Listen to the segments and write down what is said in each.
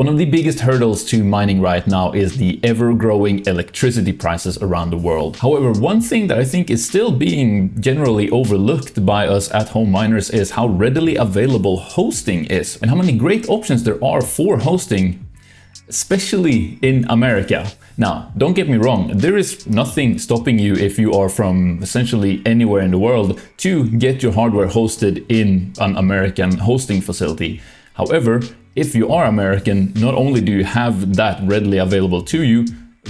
One of the biggest hurdles to mining right now is the ever-growing electricity prices around the world. However, one thing that I think is still being generally overlooked by us at-home miners is how readily available hosting is and how many great options there are for hosting, especially in America. Now, don't get me wrong, there is nothing stopping you if you are from essentially anywhere in the world to get your hardware hosted in an American hosting facility. However, if you are American, not only do you have that readily available to you,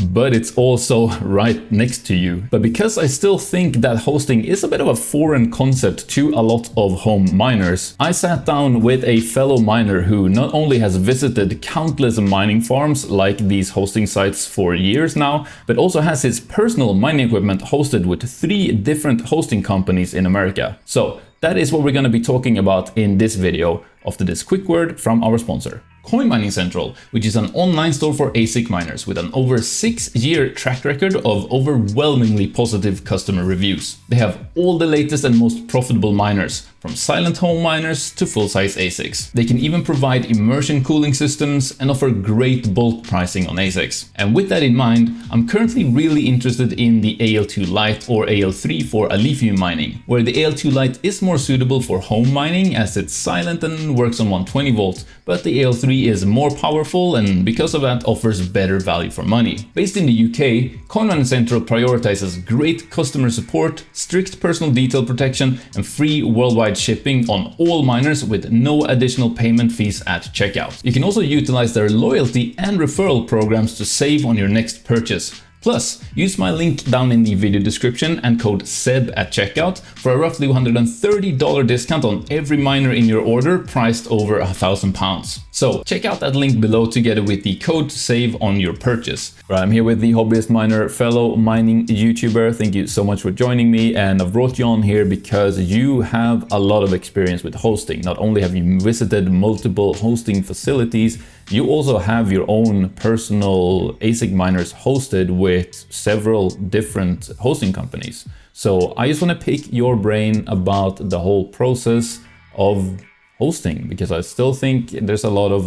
but it's also right next to you. But because I still think that hosting is a bit of a foreign concept to a lot of home miners, I sat down with a fellow miner who not only has visited countless mining farms like these hosting sites for years now, but also has his personal mining equipment hosted with 3 different hosting companies in America. So that is what we're going to be talking about in this video, after this quick word from our sponsor. Coin Mining Central, which is an online store for ASIC miners with an over 6-year track record of overwhelmingly positive customer reviews. They have all the latest and most profitable miners, from silent home miners to full-size ASICs. They can even provide immersion cooling systems and offer great bulk pricing on ASICs. And with that in mind, I'm currently really interested in the AL2 Lite or AL3 for lithium mining, where the AL2 Lite is more suitable for home mining as it's silent and works on 120 volts, but the AL3 is more powerful and because of that offers better value for money. Based in the UK, Coin Mining Central prioritizes great customer support, strict personal detail protection, and free worldwide shipping on all miners with no additional payment fees at checkout. You can also utilize their loyalty and referral programs to save on your next purchase. Plus, use my link down in the video description and code 𝗬 at checkout for a roughly $130 discount on every miner in your order priced over £1,000. So check out that link below together with the code to save on your purchase. I'm here with the hobbyist miner, fellow mining YouTuber. Thank you so much for joining me, and I've brought you on here because you have a lot of experience with hosting. Not only have you visited multiple hosting facilities, you also have your own personal ASIC miners hosted with several different hosting companies. So I just want to pick your brain about the whole process of hosting, because I still think there's a lot of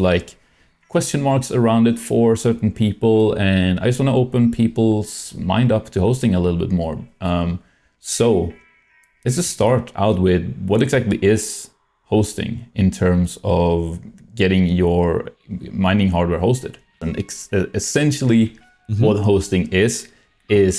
question marks around it for certain people, and I just want to open people's mind up to hosting a little bit more. So let's just start out with what exactly is hosting in terms of getting your mining hardware hosted. And essentially what hosting is a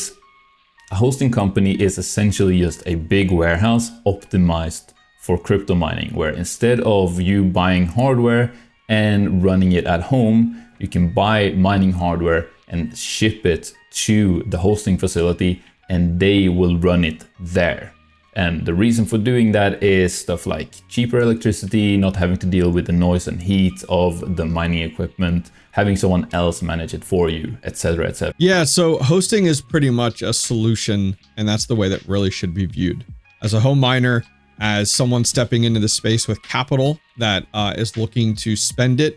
hosting company is essentially just a big warehouse optimized for crypto mining, where instead of you buying hardware and running it at home, you can buy mining hardware and ship it to the hosting facility and they will run it there. And the reason for doing that is stuff like cheaper electricity, not having to deal with the noise and heat of the mining equipment, having someone else manage it for you, etc., etc. Yeah, so hosting is pretty much a solution, and that's the way that really should be viewed. As a home miner, as someone stepping into the space with capital that is looking to spend it,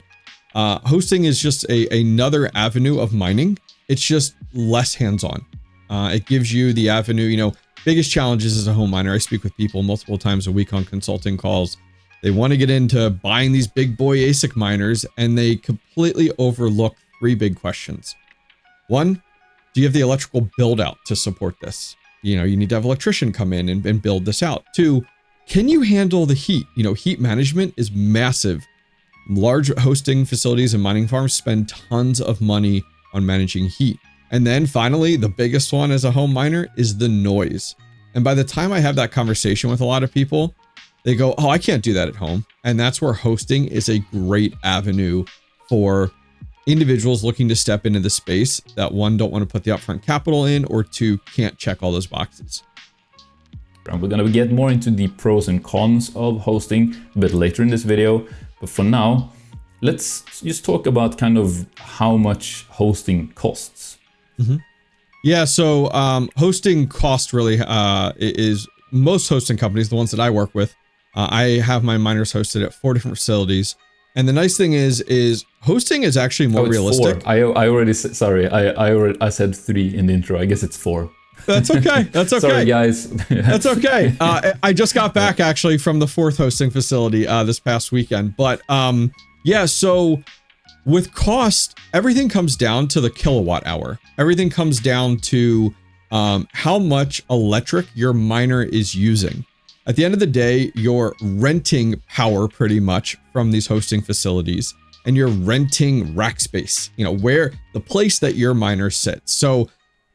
hosting is just another avenue of mining. It's just less hands-on. It gives you the avenue, biggest challenges as a home miner. I speak with people multiple times a week on consulting calls. They want to get into buying these big boy ASIC miners and they completely overlook 3 big questions. 1, do you have the electrical build out to support this? You need to have an electrician come in and build this out. 2, can you handle the heat? Heat management is massive. Large hosting facilities and mining farms spend tons of money on managing heat. And then finally, the biggest one as a home miner is the noise. And by the time I have that conversation with a lot of people, they go, oh, I can't do that at home. And that's where hosting is a great avenue for individuals looking to step into the space that 1, don't want to put the upfront capital in, or 2, can't check all those boxes. We're going to get more into the pros and cons of hosting a bit later in this video. But for now, let's just talk about kind of how much hosting costs. Yeah, so hosting cost really is most hosting companies, the ones that I work with. I have my miners hosted at 4 different facilities. And the nice thing is hosting is actually more realistic. 4. I already said, sorry, I said 3 in the intro. I guess it's 4. That's okay. That's okay. Sorry, guys. That's okay. I just got back actually from the 4th hosting facility this past weekend. But yeah, so with cost, everything comes down to the kilowatt hour. Everything comes down to how much electric your miner is using. At the end of the day, you're renting power pretty much from these hosting facilities, and you're renting rack space, where the place that your miner sits. So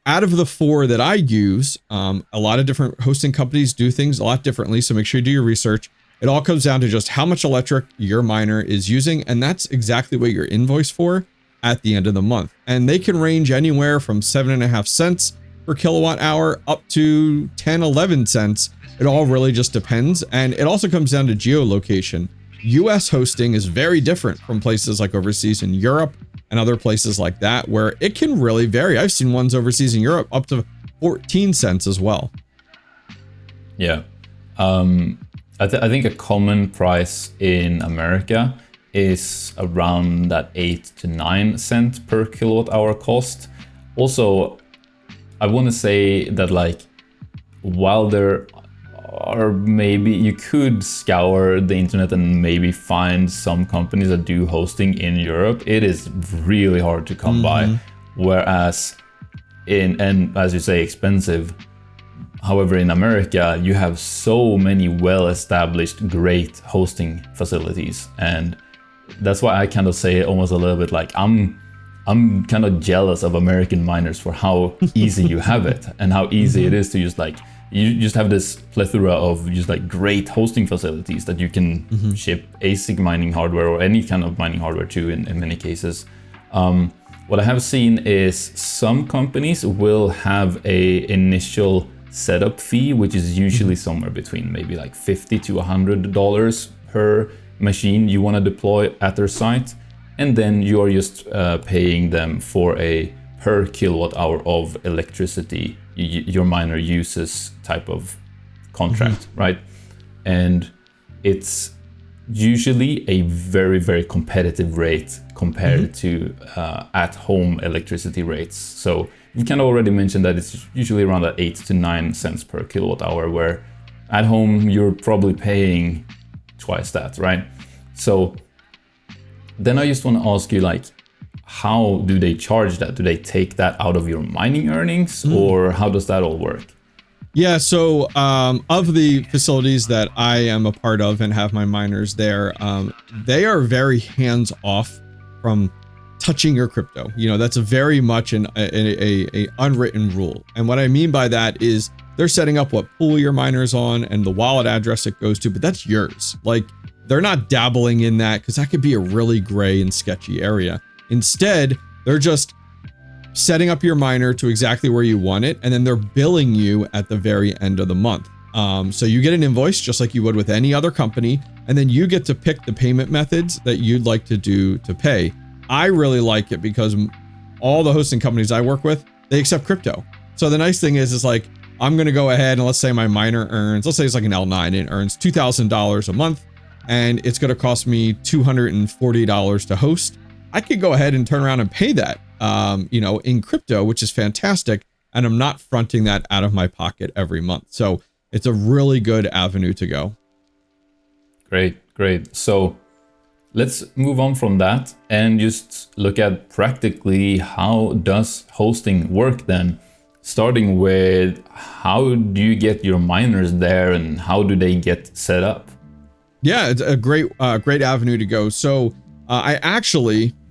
out of the 4 that I use, a lot of different hosting companies do things a lot differently. So make sure you do your research. It all comes down to just how much electric your miner is using. And that's exactly what you're invoiced for at the end of the month. And they can range anywhere from 7.5 cents per kilowatt hour up to 10, 11 cents. It all really just depends. And it also comes down to geolocation. US hosting is very different from places like overseas in Europe and other places like that, where it can really vary. I've seen ones overseas in Europe up to 14 cents as well. Yeah. I think a common price in America is around that 8 to 9 cent per kilowatt hour cost. Also, I want to say that, like, while there are, maybe you could scour the internet and maybe find some companies that do hosting in Europe, it is really hard to come by. Whereas and as you say, expensive. However, in America, you have so many well-established, great hosting facilities. And that's why I kind of say almost a little bit like, I'm kind of jealous of American miners for how easy you have it, and how easy it is to just like, you just have this plethora of just like great hosting facilities that you can ship ASIC mining hardware or any kind of mining hardware to in many cases. What I have seen is some companies will have a initial setup fee, which is usually somewhere between maybe like $50 to $100 per machine you want to deploy at their site. And then you are just paying them for a per kilowatt hour of electricity your miner uses type of contract, right? And it's usually a very, very competitive rate compared to at-home electricity rates. So you can already mention that it's usually around that 8 to 9 cents per kilowatt hour, where at home you're probably paying twice that, right? So then I just want to ask you, like, how do they charge that? Do they take that out of your mining earnings, or how does that all work? Yeah, so of the facilities that I am a part of and have my miners there, they are very hands off from touching your crypto. That's very much an unwritten rule. And what I mean by that is they're setting up what pool your miner's on and the wallet address it goes to, but that's yours. Like, they're not dabbling in that, because that could be a really gray and sketchy area. Instead, they're just setting up your miner to exactly where you want it, and then they're billing you at the very end of the month. So you get an invoice just like you would with any other company, and then you get to pick the payment methods that you'd like to do to pay. I really like it because all the hosting companies I work with, they accept crypto. So the nice thing is like, I'm going to go ahead and let's say my miner earns, let's say it's like an L9, and it earns $2,000 a month, and it's going to cost me $240 to host. I could go ahead and turn around and pay that, in crypto, which is fantastic. And I'm not fronting that out of my pocket every month. So it's a really good avenue to go. Great. So let's move on from that and just look at practically how does hosting work then, starting with how do you get your miners there and how do they get set up? Yeah, it's a great avenue to go. So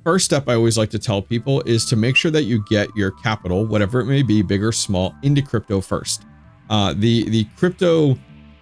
first step I always like to tell people is to make sure that you get your capital, whatever it may be, big or small, into crypto first. The crypto,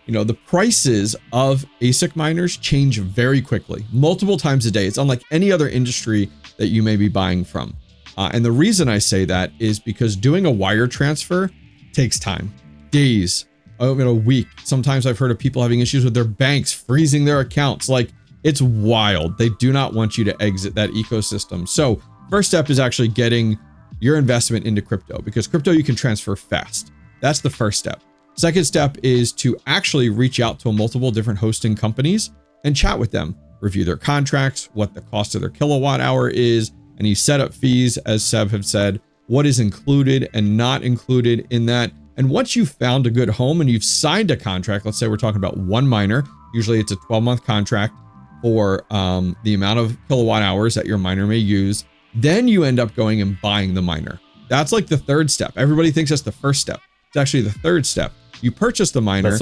the prices of ASIC miners change very quickly, multiple times a day. It's unlike any other industry that you may be buying from. And the reason I say that is because doing a wire transfer takes time, days, a week. Sometimes I've heard of people having issues with their banks freezing their accounts. Like, it's wild. They do not want you to exit that ecosystem. So first step is actually getting your investment into crypto, because crypto you can transfer fast. That's the first step. Second step is to actually reach out to multiple different hosting companies and chat with them, review their contracts, what the cost of their kilowatt hour is, any setup fees, as Seb have said, what is included and not included in that. And once you've found a good home and you've signed a contract, let's say we're talking about one miner, usually it's a 12-month contract. for the amount of kilowatt hours that your miner may use. Then you end up going and buying the miner. That's like the third step. Everybody thinks that's the first step. It's actually the third step. You purchase the miner,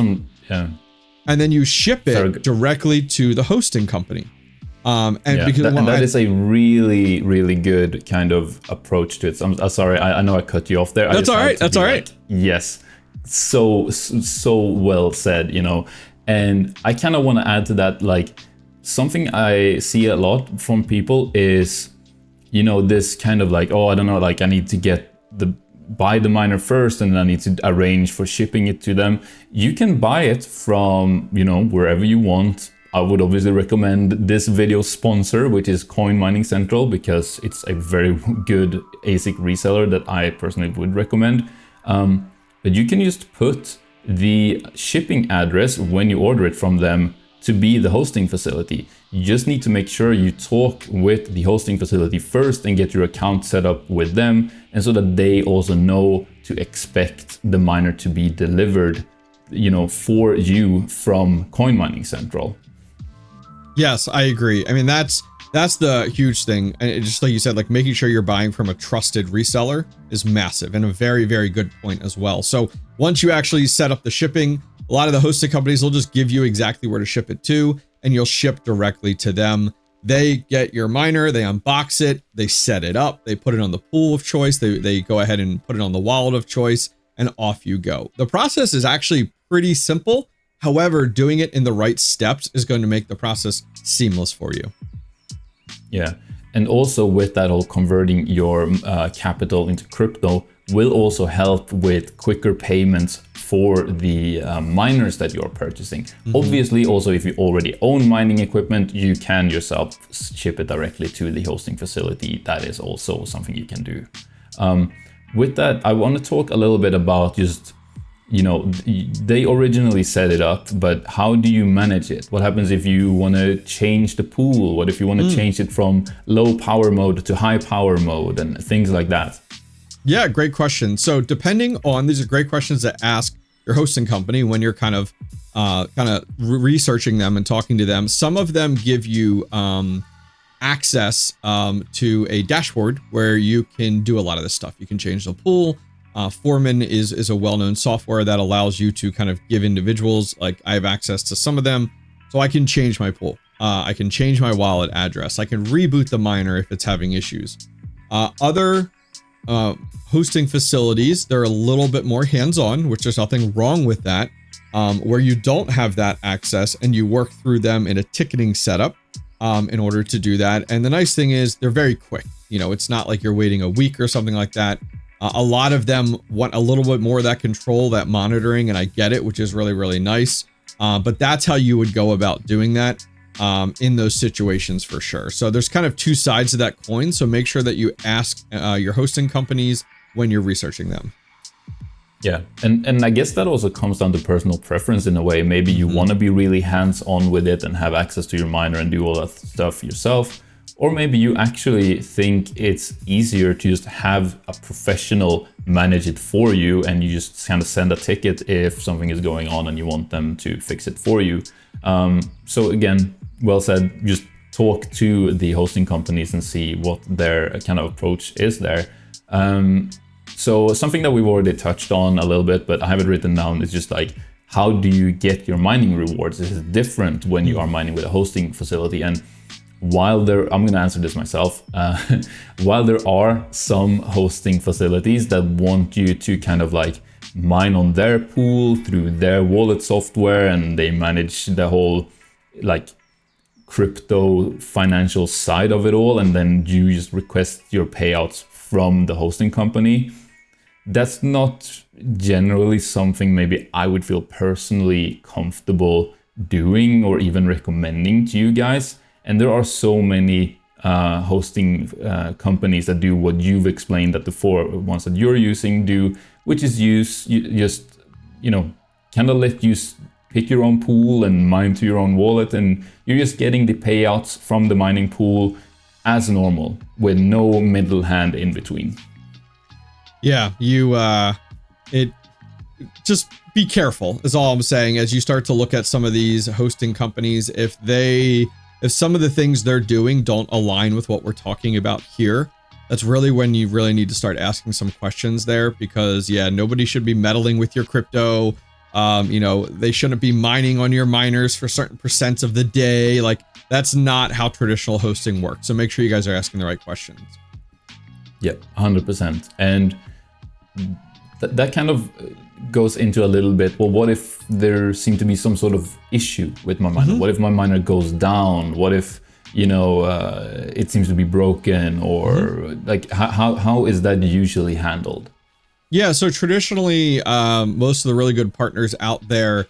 yeah, and then you ship it directly to the hosting company. That is a really, really good kind of approach to it. I'm sorry, I know I cut you off there. That's all right. That's all right. Yes, so well said. You know, and I kind of want to add to that, like something I see a lot from people is, you know, this kind of like, oh, I don't know, like I need to buy the miner first and then I need to arrange for shipping it to them. You can buy it from, you know, wherever you want. I would obviously recommend this video sponsor, which is Coin Mining Central, because it's a very good ASIC reseller that I personally would recommend. But you can just put the shipping address when you order it from them to be the hosting facility. You just need to make sure you talk with the hosting facility first and get your account set up with them, and so that they also know to expect the miner to be delivered, you know, for you from Coin Mining Central. Yes, I agree. I mean, that's the huge thing. And just like you said, like making sure you're buying from a trusted reseller is massive, and a very, very good point as well. So once you actually set up the shipping, a lot of the hosting companies will just give you exactly where to ship it to, and you'll ship directly to them. They get your miner, they unbox it, they set it up, they put it on the pool of choice, they go ahead and put it on the wallet of choice, and off you go. The process is actually pretty simple. However, doing it in the right steps is going to make the process seamless for you. Yeah, and also with that whole converting your capital into crypto will also help with quicker payments for the miners that you're purchasing. Obviously, also if you already own mining equipment, you can yourself ship it directly to the hosting facility. That is also something you can do. With that, I want to talk a little bit about just, you know, they originally set it up, but how do you manage it? What happens if you want to change the pool? What if you want to change it from low power mode to high power mode and things like that? Yeah, great question. So depending on, these are great questions to ask your hosting company when you're kind of researching them and talking to them. Some of them give you access to a dashboard where you can do a lot of this stuff. You can change the pool. Foreman is a well-known software that allows you to kind of give individuals, like I have access to some of them, so I can change my pool. I can change my wallet address. I can reboot the miner if it's having issues. Other hosting facilities, they're a little bit more hands-on, which there's nothing wrong with that, where you don't have that access and you work through them in a ticketing setup in order to do that. And the nice thing is they're very quick. You know, it's not like you're waiting a week or something like that. A lot of them want a little bit more of that control, that monitoring, and I get it, which is really, really nice. But that's how you would go about doing that in those situations for sure. So there's kind of two sides of that coin. So make sure that you ask your hosting companies when you're researching them. Yeah, and I guess that also comes down to personal preference in a way. Maybe you want to be really hands-on with it and have access to your miner and do all that stuff yourself. Or maybe you actually think it's easier to just have a professional manage it for you, and you just kind of send a ticket if something is going on and you want them to fix it for you. So again, well said, just talk to the hosting companies and see what their kind of approach is there. So something that we've already touched on a little bit, but I have it written down, is just like, how do you get your mining rewards? Is it different when you are mining with a hosting facility? And while I'm going to answer this myself, while there are some hosting facilities that want you to kind of like mine on their pool through their wallet software, and they manage the whole like crypto financial side of it all, and then you just request your payouts from the hosting company, that's not generally something maybe I would feel personally comfortable doing or even recommending to you guys. And there are so many hosting companies that do what you've explained that the four ones that you're using do, which is just, you know, kind of let you pick your own pool and mine to your own wallet, and you're just getting the payouts from the mining pool as normal with no middle hand in between. Yeah, just be careful is all I'm saying as you start to look at some of these hosting companies. If they if some of the things they're doing don't align with what we're talking about here, that's really when you really need to start asking some questions there, because yeah, nobody should be meddling with your crypto. You know, they shouldn't be mining on your miners for certain percents of the day. Like, that's not how traditional hosting works. So make sure you guys are asking the right questions. Yep, 100%. And that kind of goes into a little bit, well, what if there seemed to be some sort of issue with my miner? What if my miner goes down? What if, you know, it seems to be broken, or like how is that usually handled? Yeah, so traditionally, most of the really good partners out there,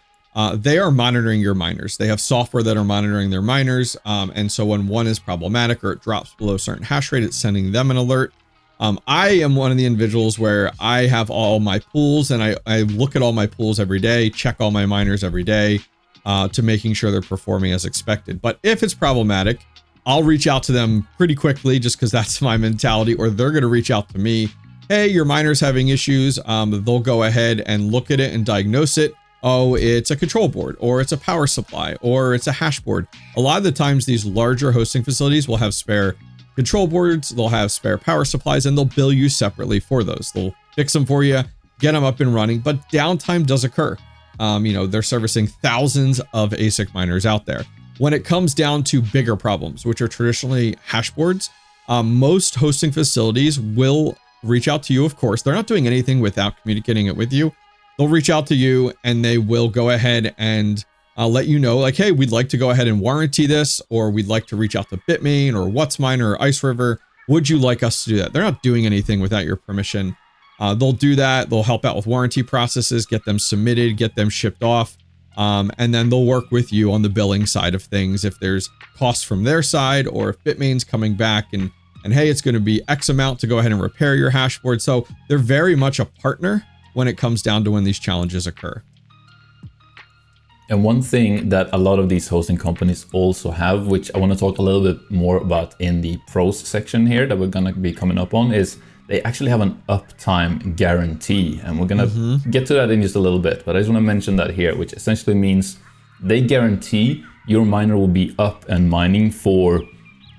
they are monitoring your miners. They have software that are monitoring their miners. And so when one is problematic or it drops below a certain hash rate, it's sending them an alert. I am one of the individuals where I have all my pools, and I look at all my pools every day, check all my miners every day, to making sure they're performing as expected. But if it's problematic, I'll reach out to them pretty quickly, just because that's my mentality, or they're going to reach out to me. Hey, your miner's having issues. They'll go ahead and look at it and diagnose it. Oh, it's a control board, or it's a power supply, or it's a hash board. A lot of the times these larger hosting facilities will have spare control boards, they'll have spare power supplies, and they'll bill you separately for those. They'll fix them for you, get them up and running, but downtime does occur. You know, they're servicing thousands of ASIC miners out there. When it comes down to bigger problems, which are traditionally hash boards, most hosting facilities will reach out to you. Of course, they're not doing anything without communicating it with you. They'll reach out to you and they will go ahead and let you know, like, hey, we'd like to go ahead and warranty this, or we'd like to reach out to Bitmain or 𝗦𝗏𝗏 or Ice River. Would you like us to do that? They're not doing anything without your permission. They'll do that. They'll help out with warranty processes, get them submitted, get them shipped off. And then they'll work with you on the billing side of things. If there's costs from their side, or if Bitmain's coming back and hey, it's going to be X amount to go ahead and repair your hash board. So they're very much a partner when it comes down to when these challenges occur. And one thing that a lot of these hosting companies also have, which I want to talk a little bit more about in the pros section here that we're going to be coming up on, is they actually have an uptime guarantee. And we're going to get to that in just a little bit, but I just want to mention that here, which essentially means they guarantee your miner will be up and mining for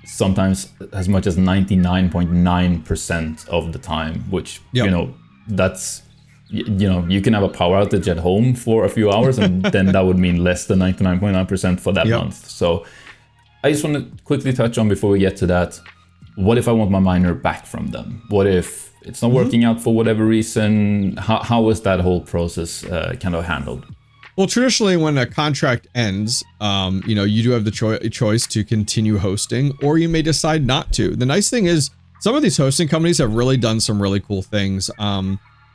sometimes as much as 99.9% of the time, which, you know, that's, you know, you can have a power outage at home for a few hours and then that would mean less than 99.9% for that month. So I just want to quickly touch on, before we get to that, what if I want my miner back from them? What if it's not working out for whatever reason? How is that whole process kind of handled? Well, traditionally, when a contract ends, you know, you do have the choice to continue hosting, or you may decide not to. The nice thing is, some of these hosting companies have really done some really cool things.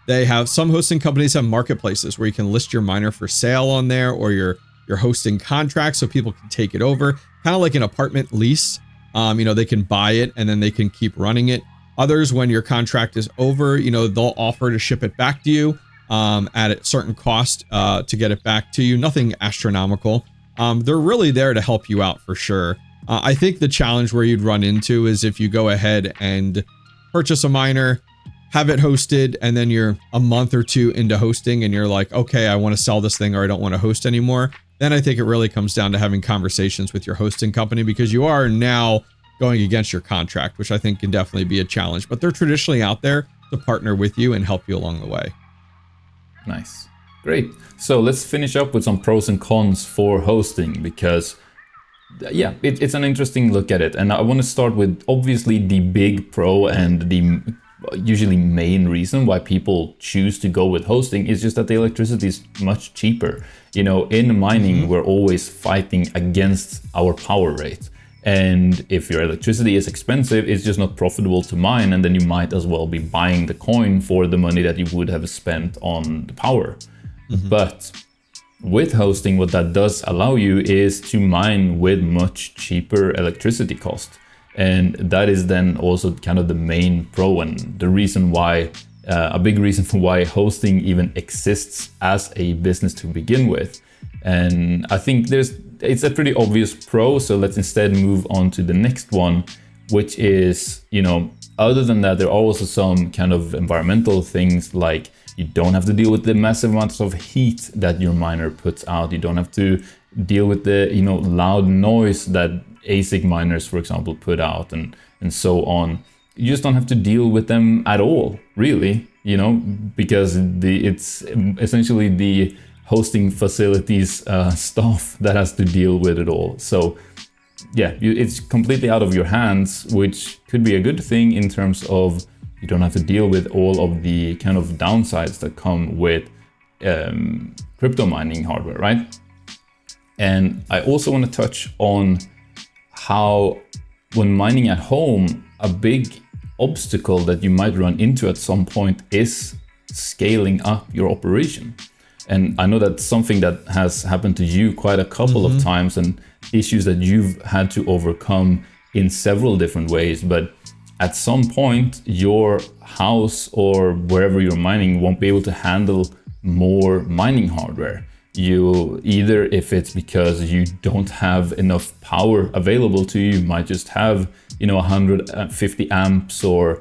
They have, some hosting companies have marketplaces where you can list your miner for sale on there, or your hosting contract, so people can take it over, kind of like an apartment lease. You know, they can buy it and then they can keep running it. Others, when your contract is over, you know, they'll offer to ship it back to you at a certain cost to get it back to you. Nothing astronomical. They're really there to help you out for sure. I think the challenge where you'd run into is if you go ahead and purchase a miner, have it hosted, and then you're a month or two into hosting and you're like, okay, I want to sell this thing, or I don't want to host anymore. Then I think it really comes down to having conversations with your hosting company, because you are now going against your contract, which I think can definitely be a challenge. But they're traditionally out there to partner with you and help you along the way. Nice. Great. So let's finish up with some pros and cons for hosting, because yeah, it's an interesting look at it. And I want to start with obviously the big pro, and the usually main reason why people choose to go with hosting is just that the electricity is much cheaper. You know, in mining, we're always fighting against our power rate. And if your electricity is expensive, it's just not profitable to mine, and then you might as well be buying the coin for the money that you would have spent on the power. But with hosting, what that does allow you is to mine with much cheaper electricity cost. And that is then also kind of the main pro, and the reason why, a big reason for why hosting even exists as a business to begin with. And I think it's a pretty obvious pro, so let's instead move on to the next one, which is, you know, other than that, there are also some kind of environmental things, like you don't have to deal with the massive amounts of heat that your miner puts out. You don't have to deal with the, you know, loud noise that ASIC miners, for example, put out and so on. You just don't have to deal with them at all, really, you know, because it's essentially the hosting facilities staff that has to deal with it all. So yeah, it's completely out of your hands, which could be a good thing in terms of you don't have to deal with all of the kind of downsides that come with crypto mining hardware, right? And I also want to touch on how when mining at home, a big obstacle that you might run into at some point is scaling up your operation. And I know that's something that has happened to you quite a couple of times, and issues that you've had to overcome in several different ways. But at some point, your house or wherever you're mining won't be able to handle more mining hardware. You either, if it's because you don't have enough power available to you, you might just have, you know, 150 amps or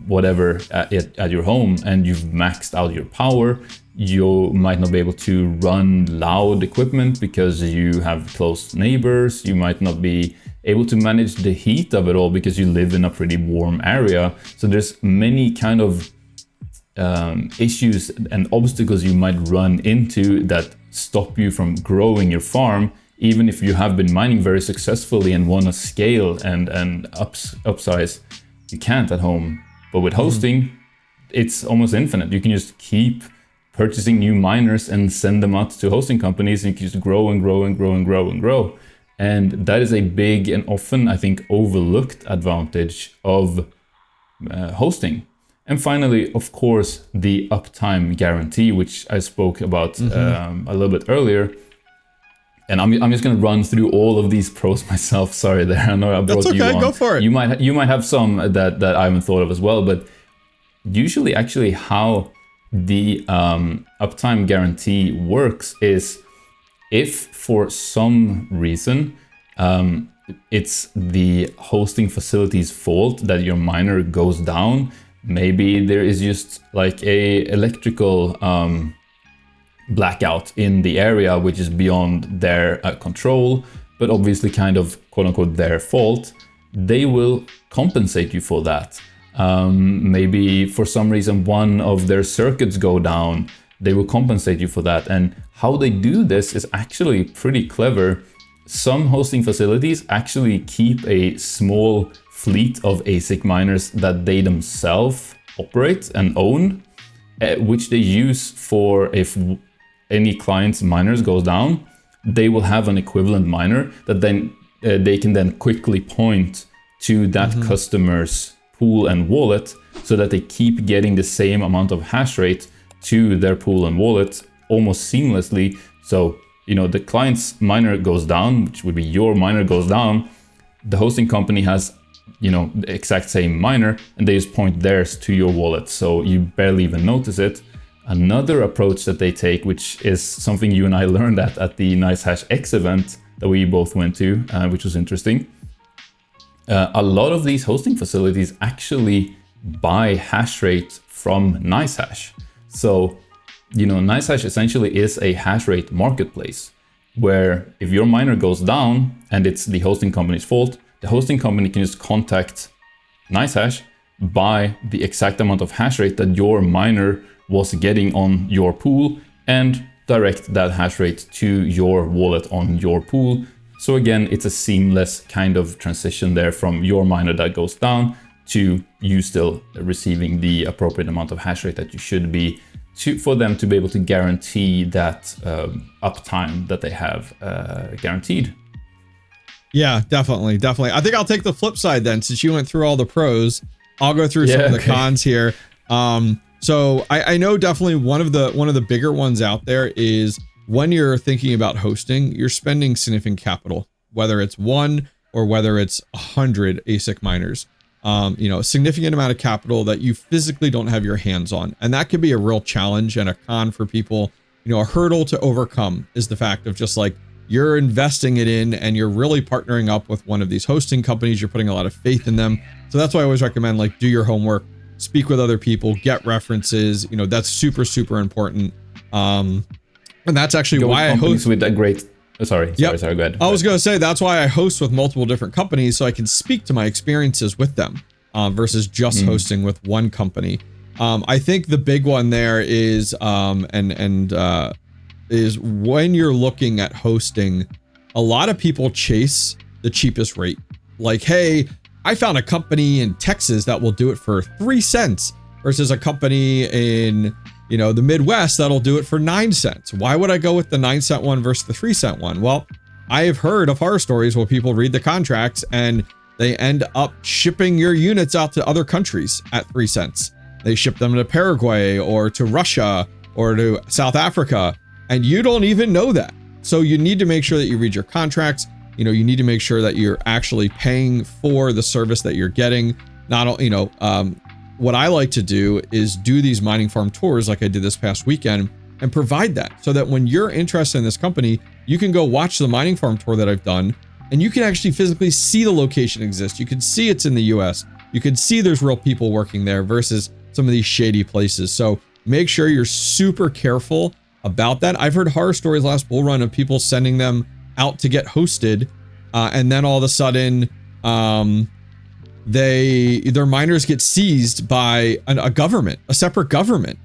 whatever at your home, and you've maxed out your power. You might not be able to run loud equipment because you have close neighbors. You might not be able to manage the heat of it all because you live in a pretty warm area. So there's many kind of issues and obstacles you might run into that stop you from growing your farm, even if you have been mining very successfully and want to scale and upsize. You can't at home. But with hosting, it's almost infinite. You can just keep purchasing new miners and send them out to hosting companies, and you can just grow and grow and grow and grow and grow. And that is a big and often, I think, overlooked advantage of hosting. And finally, of course, the uptime guarantee, which I spoke about a little bit earlier. And I'm just going to run through all of these pros myself. Sorry there, I know I brought you on. That's okay, go for it. You might have some that I haven't thought of as well, but usually actually how the uptime guarantee works is if for some reason it's the hosting facility's fault that your miner goes down. Maybe there is just like a electrical blackout in the area, which is beyond their control, but obviously kind of quote unquote their fault. They will compensate you for that. Maybe for some reason one of their circuits go down, they will compensate you for that. And how they do this is actually pretty clever. Some hosting facilities actually keep a small fleet of ASIC miners that they themselves operate and own, which they use for if any client's miners goes down, they will have an equivalent miner that then they can then quickly point to that customer's pool and wallet, so that they keep getting the same amount of hash rate to their pool and wallet almost seamlessly. So, you know, the client's miner goes down, which would be your miner goes down. The hosting company has, you know, the exact same miner, and they just point theirs to your wallet. So you barely even notice it. Another approach that they take, which is something you and I learned at the 𝗧-𝗦𝗛𝗡 event that we both went to, which was interesting. A lot of these hosting facilities actually buy hash rate from NiceHash. So, you know, NiceHash essentially is a hash rate marketplace where if your miner goes down and it's the hosting company's fault, the hosting company can just contact NiceHash, buy the exact amount of hash rate that your miner was getting on your pool, and direct that hash rate to your wallet on your pool. So again, it's a seamless kind of transition there from your miner that goes down to you still receiving the appropriate amount of hash rate that you should be for them to be able to guarantee that uptime that they have guaranteed. Yeah, definitely. I think I'll take the flip side then, since you went through all the pros. I'll go through some of the cons here. So I know definitely one of the bigger ones out there is when you're thinking about hosting, you're spending significant capital, whether it's one or whether it's 100 ASIC miners. You know, a significant amount of capital that you physically don't have your hands on. And that could be a real challenge and a con for people. You know, a hurdle to overcome is the fact of just like, you're investing it in and you're really partnering up with one of these hosting companies. You're putting a lot of faith in them. So that's why I always recommend, like, do your homework, speak with other people, get references. You know, that's super, super important. And that's actually why I host with a great Sorry, go ahead. I was going to say, that's why I host with multiple different companies, so I can speak to my experiences with them versus just hosting with one company. I think the big one there is, is when you're looking at hosting, a lot of people chase the cheapest rate. Like, hey, I found a company in Texas that will do it for 3 cents versus a company in, the Midwest that'll do it for 9 cents. Why would I go with the 9 cent one versus the 3 cent one? Well, I have heard of horror stories where people read the contracts and they end up shipping your units out to other countries at 3 cents. They ship them to Paraguay or to Russia or to South Africa, and you don't even know that. So you need to make sure that you read your contracts. You need to make sure that you're actually paying for the service that you're getting. What I like to do is do these mining farm tours like I did this past weekend and provide that so that when you're interested in this company, you can go watch the mining farm tour that I've done and you can actually physically see the location exist. You can see it's in the US. You can see there's real people working there versus some of these shady places. So make sure you're super careful about that. I've heard horror stories last bull run of people sending them out to get hosted, and then all of a sudden, their miners get seized by a government, a separate government,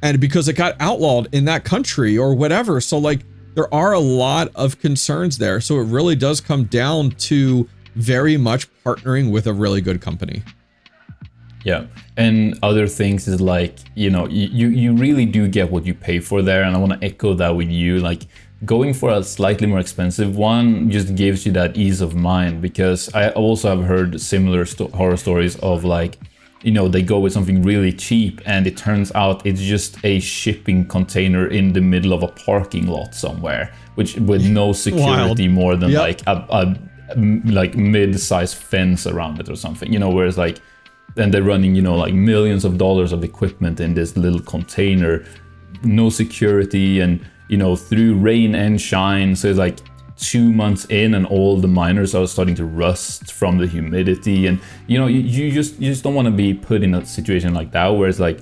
and because it got outlawed in that country or whatever. So like, there are a lot of concerns there. So it really does come down to very much partnering with a really good company. Yeah, and other things is like, you really do get what you pay for there, and I want to echo that with you. Like, going for a slightly more expensive one just gives you that ease of mind, because I also have heard similar horror stories of like, they go with something really cheap and it turns out it's just a shipping container in the middle of a parking lot somewhere, which with no security more than like a mid-sized fence around it or something, whereas like, and they're running, like millions of dollars of equipment in this little container, no security, and through rain and shine. So it's like 2 months in and all the miners are starting to rust from the humidity. And you just don't want to be put in a situation like that where it's like,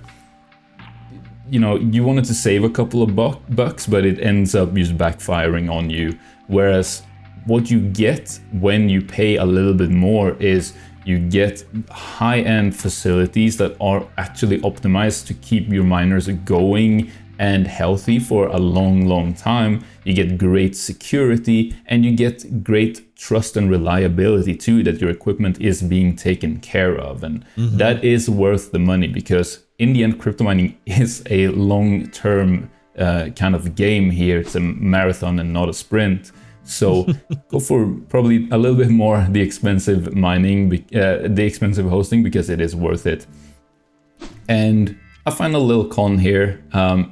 you wanted to save a couple of bucks, but it ends up just backfiring on you. Whereas what you get when you pay a little bit more is you get high-end facilities that are actually optimized to keep your miners going and healthy for a long time. You get great security and you get great trust and reliability too, that your equipment is being taken care of. And that is worth the money, because in the end, crypto mining is a long-term kind of game here. It's a marathon and not a sprint. So go for probably a little bit more the expensive mining, the expensive hosting, because it is worth it. And a final little con here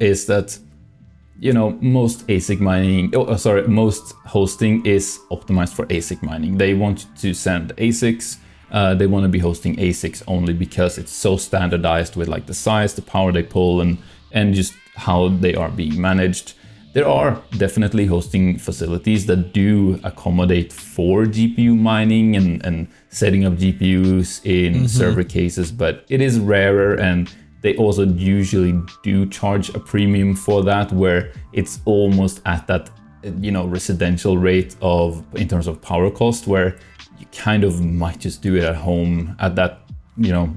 is that, most ASIC mining, most hosting is optimized for ASIC mining. They want you to send ASICs. They want to be hosting ASICs only because it's so standardized with like the size, the power they pull, and just how they are being managed. There are definitely hosting facilities that do accommodate for GPU mining and setting up GPUs in server cases, but it is rarer, and they also usually do charge a premium for that, where it's almost at that, residential rate in terms of power cost, where you kind of might just do it at home at that,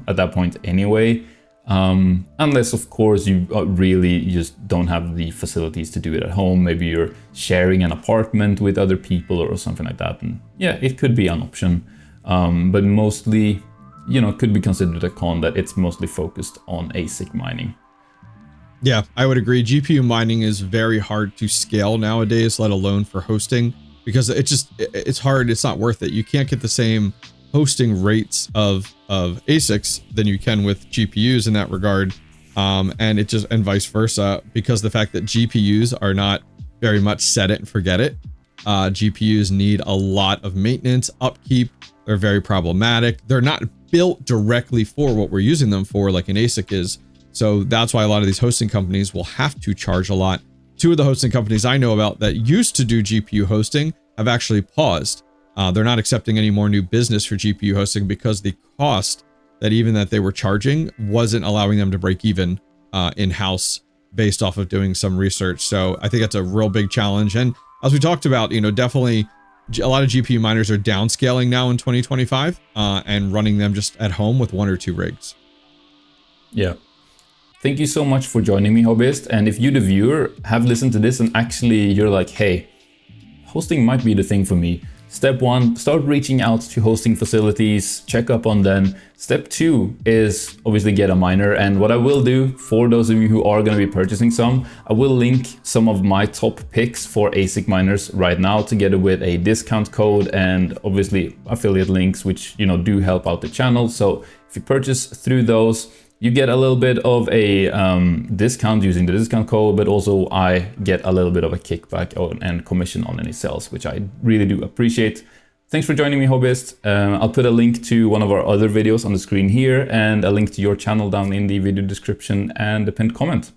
at that point anyway. Unless of course you really just don't have the facilities to do it at home. Maybe you're sharing an apartment with other people or something like that. And yeah, it could be an option. But mostly, it could be considered a con that it's mostly focused on ASIC mining. Yeah, I would agree. GPU mining is very hard to scale nowadays, let alone for hosting, because it's hard. It's not worth it. You can't get the same hosting rates of ASICs than you can with GPUs in that regard, and vice versa, because the fact that GPUs are not very much set it and forget it. GPUs need a lot of maintenance, upkeep. They're very problematic. They're not built directly for what we're using them for, like an ASIC is. So that's why a lot of these hosting companies will have to charge a lot. Two of the hosting companies I know about that used to do GPU hosting have actually paused. They're not accepting any more new business for GPU hosting because the cost that they were charging wasn't allowing them to break even in-house based off of doing some research. So I think that's a real big challenge. And as we talked about, definitely a lot of GPU miners are downscaling now in 2025 and running them just at home with 1 or 2 rigs. Yeah. Thank you so much for joining me, hobbyist. And if you, the viewer, have listened to this and actually you're like, hey, hosting might be the thing for me. Step 1, start reaching out to hosting facilities, check up on them. Step 2 is obviously get a miner. And what I will do for those of you who are going to be purchasing some, I will link some of my top picks for ASIC miners right now, together with a discount code and obviously affiliate links, which, do help out the channel. So if you purchase through those, you get a little bit of a discount using the discount code, but also I get a little bit of a kickback and commission on any sales, which I really do appreciate. Thanks for joining me, hobbyist. I'll put a link to one of our other videos on the screen here and a link to your channel down in the video description and the pinned comment.